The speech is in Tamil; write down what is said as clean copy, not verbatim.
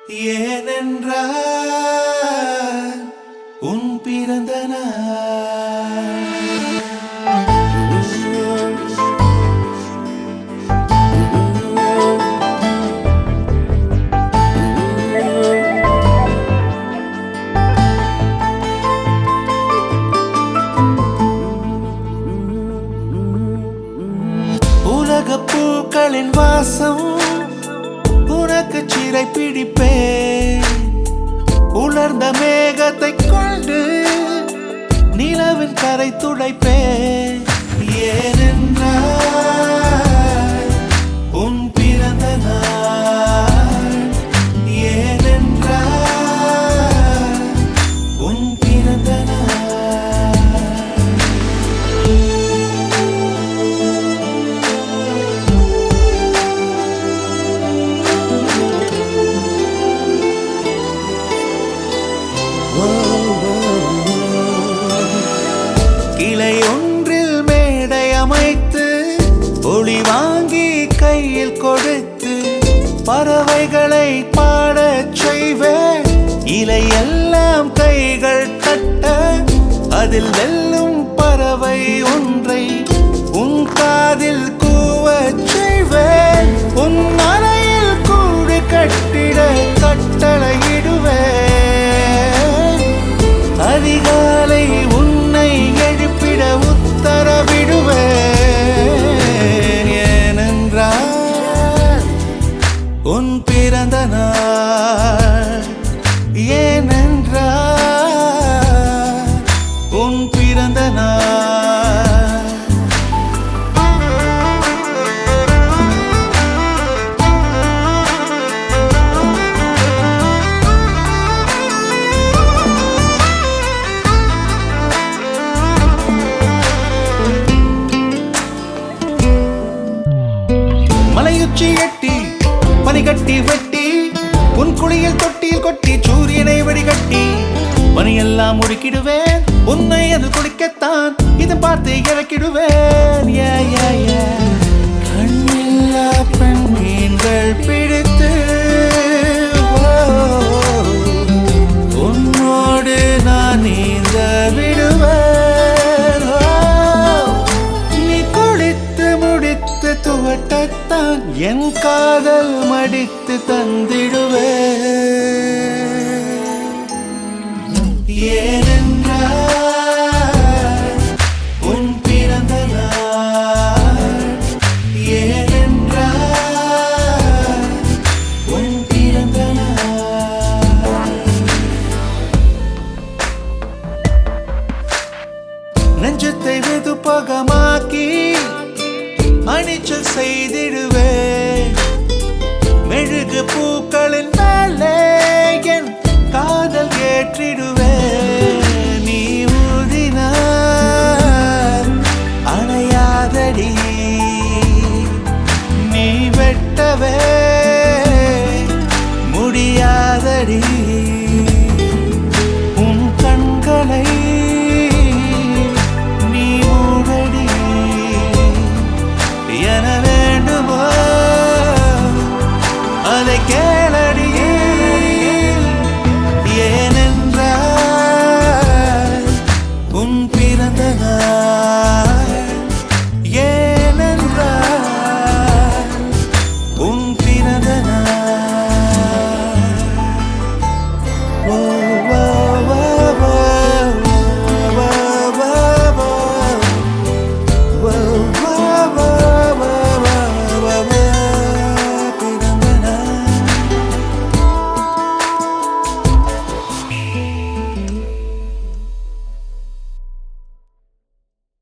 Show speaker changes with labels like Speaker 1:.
Speaker 1: ஏனென்றால் உன் பிறந்த நாள். உலகப் பூக்களின் வாசம் உனக்கு சிறை பிடிப்பேன். உலர்ந்த மேகத்தை கொண்டு நிலவின் கரை துடைப்பேன். ஏனென்றால் உன் பிறந்த நாள். ஏனென்றால் உன் பிறந்த நாள். கிளை ஒன்றில் மேடை அமைத்து ஒளி வாங்கி கையில் கொடுத்து பறவைகளை பாடச் செய்வேன். இலையெல்லாம் கைகள் தட்ட அதில் வெல்லும் பறவை ஒன்றை உன் காதில் கூவச் செய்வேன். உன் அறையில் கூடு கட்டிட கட்டளையிடுவேன். அதிகாலை உன்னை எழுப்பிட உத்தரவிடுவேன். ஏனென்றால் உன் பிறந்த நாள். ஏனென்றால் உன் பிறந்த நாள். மலையுச்சி எட்டி பனிகட்டி வெட்டி உன் குளியல் தொட்டியில் கொட்டி சூரியனை வடிகட்டி பனியெல்லாம் முடுக்கிடுவேன். உன்னை அது குடிக்கத்தான் இதை பார்த்து இறக்கிடுவேன். கண்ணில்லா பெண் மீன்கள் பிடித்து உன்னோடு நான் நீந்த விடுவேன். நீ குளித்து முடித்து துவட்டத்தான் என் காதல் மடித்து தந்திடுவேன். ஏனென்றால் உன் பிறந்த நாள். ஏனென்றால் உன் பிறந்த நாள். நெஞ்சத்தை வெதுப்பகமாக்கி அணிச்சல் செய்திடுவேன். மெழுகு பூக்களின் மேலே என் காதல் ஏற்றிடுவேன். நீ ஊதினார் அணையாதடி. நீ வெட்டவே